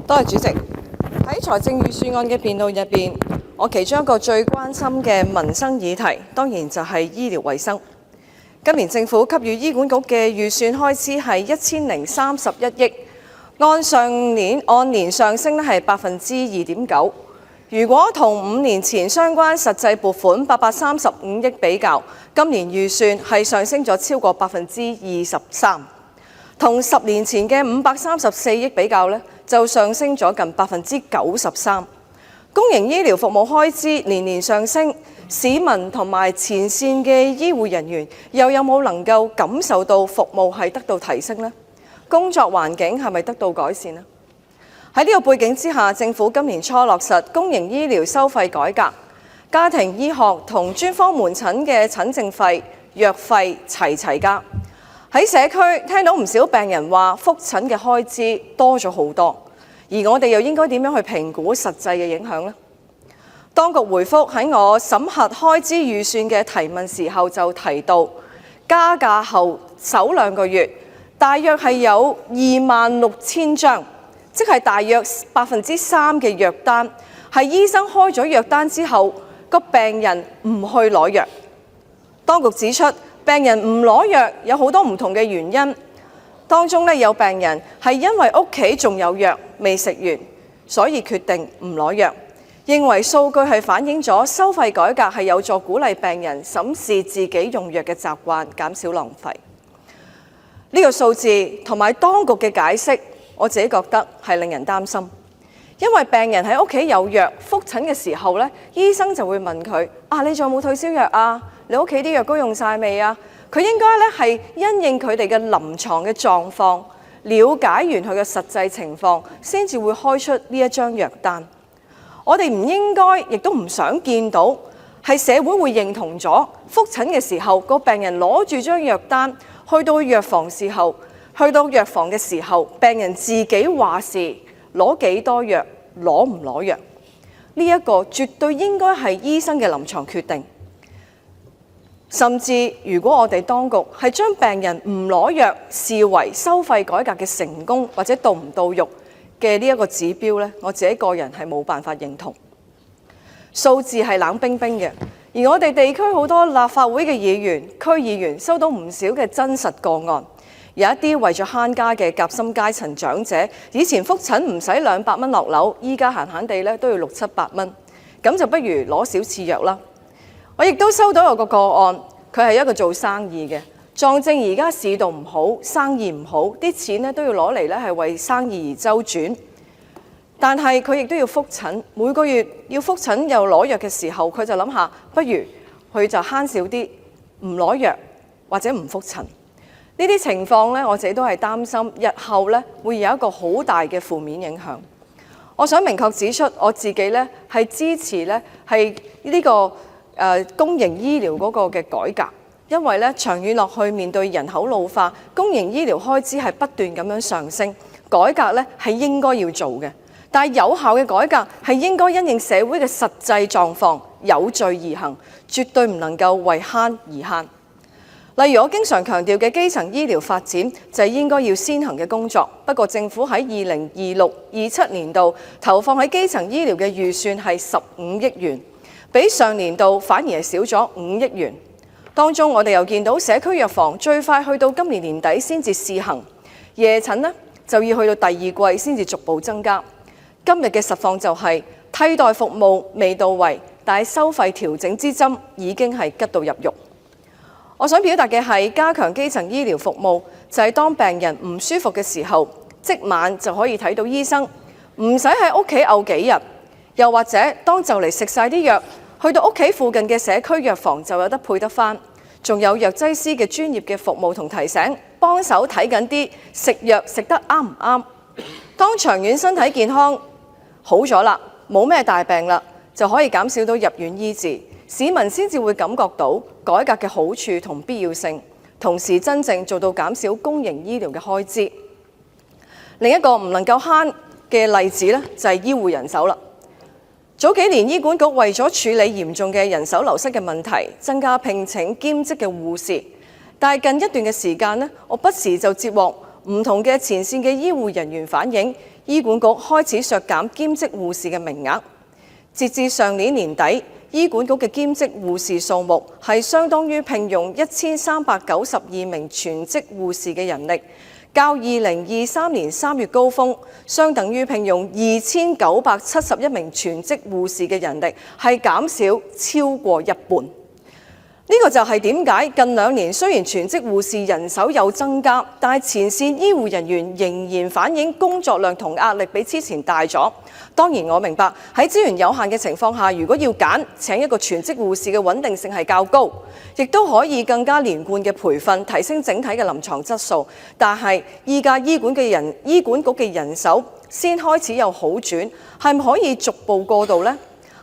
多謝主席。喺財政預算案嘅辯論入邊，我其中一個最關心嘅民生議題，當然就係醫療衛生。今年政府給予醫管局嘅預算開支係1031億，按年上升係2.9%。如果同5年前相關實際撥款835億比較，今年預算係上升咗超過23%。同10年前嘅534億比較呢，就上升咗近93%。公營醫療服務開支年年上升，市民同埋前線嘅醫護人員又有冇能夠感受到服務係得到提升呢？工作環境係咪得到改善呢？喺呢個背景之下，政府今年初落實公營醫療收費改革，家庭醫學同專科門診嘅診症費、藥費齊加。喺社區聽到唔少病人話覆診嘅開支多咗好多，而我哋又應該點樣去評估實際嘅影響呢？當局回覆喺我審核開支預算嘅提問時候就提到，加價後首2個月大約係有26000張，即係大約3%嘅藥單係醫生開咗藥單之後，個病人唔去攞藥。當局指出，病人唔攞藥有好多唔同嘅原因，當中有病人係因為屋企仲有藥未食完，所以決定唔攞藥，認為數據係反映咗收費改革係有助鼓勵病人審視自己用藥嘅習慣，減少浪費。呢個數字同埋當局嘅解釋，我自己覺得係令人擔心，因為病人喺屋企有藥，覆診嘅時候醫生就會問佢：你仲有冇退燒藥啊？你屋企啲藥膏用晒未啊？佢應該係因應佢哋嘅臨床嘅狀況，了解完佢嘅實際情況，先至會開出呢一張藥單。我哋唔應該，亦都唔想見到係社會會認同咗覆診嘅時候，個病人攞住張藥單去到藥房嘅時候，病人自己話事攞幾多藥，攞唔攞藥，呢一個絕對應該係醫生嘅臨床決定。甚至如果我哋當局係將病人唔攞藥視為收費改革嘅成功或者到唔到肉嘅呢一個指標呢，我自己個人係冇辦法認同。數字係冷冰冰嘅，而我哋地區好多立法會嘅議員、區議員收到唔少嘅真實個案，有一啲為咗慳家嘅夾心階層長者，以前覆診唔使200蚊落樓，依家閒閒地都要600-700蚊，咁就不如攞少次藥啦。我亦都收到有個案，佢係一個做生意嘅，撞正而家市道唔好，生意唔好，啲錢都要攞嚟係為生意而周轉。但係佢亦都要覆診，每個月要覆診又攞藥嘅時候，佢就諗下，不如佢就慳少啲，唔攞藥或者唔覆診。呢啲情況我自己都係擔心，日後會有一個好大嘅負面影響。我想明確指出，我自己係支持係呢個公營醫療嗰個嘅改革，因為長遠落去面對人口老化，公營醫療開支係不斷咁樣上升，改革係應該要做嘅。但係有效嘅改革係應該因應社會嘅實際狀況，有序而行，絕對唔能夠為慳而慳。例如我經常強調嘅基層醫療發展就係應該要先行嘅工作，不過政府喺2026-27年度投放喺基層醫療嘅預算係15億元。比上年度反而係少咗5億元。當中我哋又見到社區藥房最快去到今年年底先至試行，夜診就要去到第2季先至逐步增加。今日嘅實況就係替代服務未到位，但係收費調整之針已經係吉到入肉。我想表達嘅係加強基層醫療服務，就係當病人唔舒服嘅時候，即晚就可以睇到醫生，唔使喺屋企漚幾日，又或者當就嚟食晒啲藥，去到屋企附近嘅社區藥房就有得配得返，仲有藥劑師嘅專業嘅服務同提醒，幫手睇緊啲食藥食得啱唔啱。當長遠身體健康好咗啦，冇咩大病啦，就可以減少到入院醫治，市民先至會感覺到改革嘅好處同必要性，同時真正做到減少公營醫療嘅開支。另一個唔能夠慳嘅例子就係醫護人手啦。早幾年醫管局為咗處理嚴重嘅人手流失嘅問題，增加聘請兼職嘅護士。但係近一段嘅時間我不時就接獲唔同嘅前線嘅醫護人員反映，醫管局開始削減兼職護士嘅名額。截至上年年底，醫管局嘅兼職護士數目係相當於聘用1392名全職護士嘅人力，較2023年3月高峰相等於聘用2971名全職護士嘅人力，係減少超過一半。呢個就係點解近2年雖然全職護士人手有增加，但係前線醫護人員仍然反映工作量同壓力比之前大咗。當然我明白喺資源有限嘅情況下，如果要揀請一個全職護士嘅穩定性係較高，亦都可以更加連貫嘅培訓，提升整體嘅臨床質素。但係依家醫管局嘅人手先開始有好轉，係咪可以逐步過渡呢？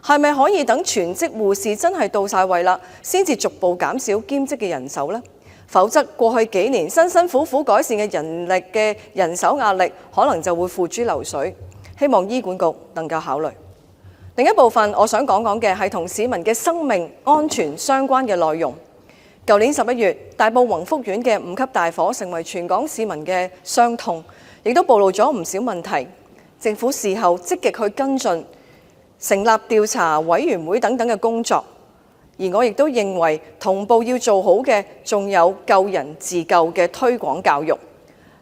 係咪可以等全職護士真係到晒位啦，先至逐步減少兼職嘅人手呢？否則過去幾年辛苦苦改善嘅人手壓力，可能就會付諸流水。希望醫管局能夠考慮。另一部分我想講講嘅係同市民嘅生命安全相關嘅內容。舊年11月，大埔宏福苑嘅5級大火成為全港市民嘅傷痛，亦都暴露咗唔少問題。政府事後積極去跟進，成立調查委員會等等嘅工作，而我亦都認為同步要做好嘅，仲有救人自救嘅推廣教育。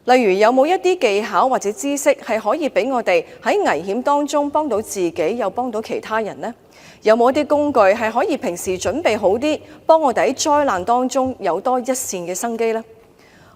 例如有冇一啲技巧或者知識係可以俾我哋喺危險當中幫到自己又幫到其他人呢？有冇一啲工具係可以平時準備好啲，幫我哋喺災難當中有多一線嘅生機呢？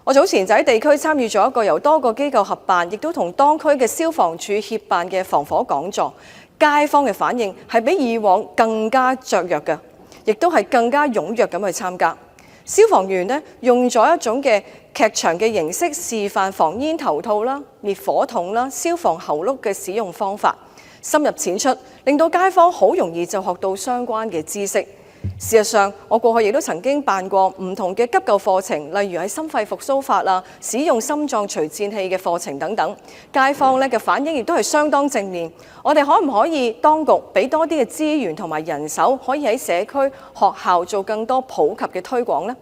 我早前就喺地區參與咗一個由多個機構合辦，亦都同當區嘅消防處協辦嘅防火講座。街坊嘅反應係比以往更加雀躍嘅，亦都係更加踴躍咁去參加。消防員呢，用咗一種嘅劇場嘅形式示範防煙頭套啦、滅火筒啦、消防喉轆嘅使用方法，深入淺出，令到街坊好容易就學到相關嘅知識。事實上，我過去亦都曾經辦過唔同嘅急救課程，例如喺心肺復甦法啊、使用心臟除顫器嘅課程等等，街坊嘅反應亦都係相當正面。我哋可唔可以當局俾多啲嘅資源同埋人手，可以喺社區、學校做更多普及嘅推廣呢？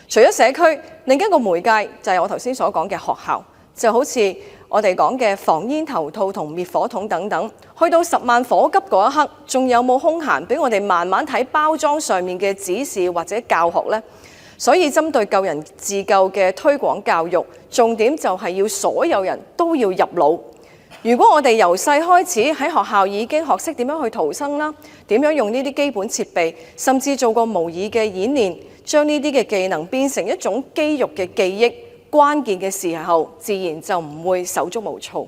除咗社區，另一個媒介就係我頭先所講嘅學校，就好似我哋講嘅防煙頭套同滅火筒等等，去到10萬火急嗰一刻，仲有冇空閒俾我哋慢慢睇包裝上面嘅指示或者教學呢？所以針對救人自救嘅推廣教育，重點就係要所有人都要入腦。如果我哋由細開始喺學校已經學識點樣去逃生啦，點樣用呢啲基本設備，甚至做過模擬嘅演練，將呢啲嘅技能變成一種肌肉嘅記憶，關鍵嘅時候自然就唔會手足無措。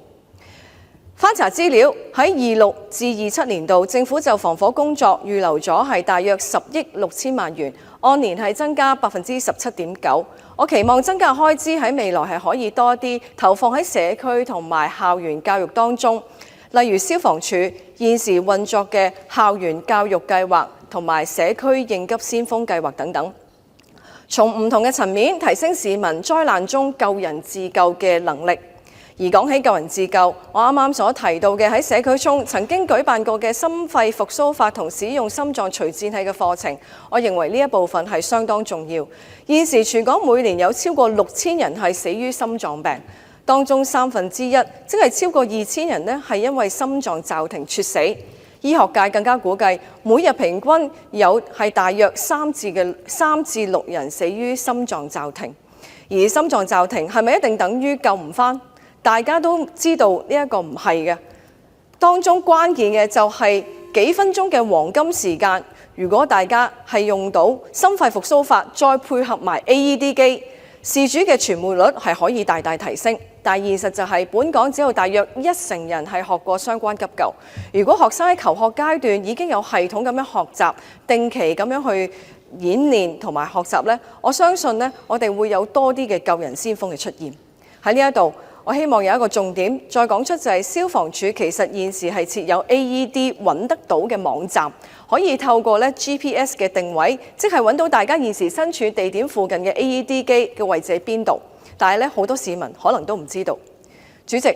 翻查資料，喺26至27年度，政府就防火工作預留咗係大約10億6千萬元，按年係增加17.9%。我期望增加開支喺未來係可以多啲投放喺社區同埋校園教育當中，例如消防處現時運作嘅校園教育計劃同埋社區應急先鋒計劃等等，從唔同嘅層面提升市民災難中救人自救嘅能力。而講起救人自救，我啱啱所提到嘅喺社區中曾經舉辦過嘅心肺復甦法同使用心臟除顫器嘅課程，我認為呢一部分係相當重要。現時全港每年有超過6000人係死於心臟病，當中1/3，即係超過2000人呢係因為心臟驟停猝死。醫學界更加估計，每日平均有係大約3至6人死於心臟驟停。而心臟驟停係咪一定等於救唔返？大家都知道呢一個唔係嘅，當中關鍵嘅就係幾分鐘嘅黃金時間。如果大家係用到心肺復甦法，再配合埋 AED 機，事主嘅存活率係可以大大提升。但現實就係本港只有大約1成人係學過相關急救。如果學生喺求學階段已經有系統咁樣學習，定期咁樣去演練同埋學習呢，我相信呢，我哋會有多啲嘅救人先鋒嘅出現。喺呢一度，我希望有一個重點再講出，就係消防處其實現時係設有 AED 揾得到嘅網站，可以透過GPS 嘅定位，即係揾到大家現時身處地點附近嘅 AED 機嘅位置喺邊度。但係好多市民可能都唔知道。主席，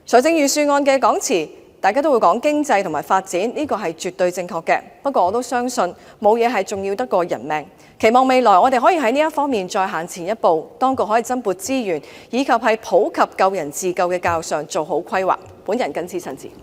財政預算案嘅講詞大家都會講經濟同埋發展，呢個係絕對正確嘅。不過我都相信冇嘢係重要得過人命。期望未來我哋可以喺呢一方面再行前一步，當局可以增撥資源，以及係普及救人自救嘅教育上做好規劃。本人謹此陳辭。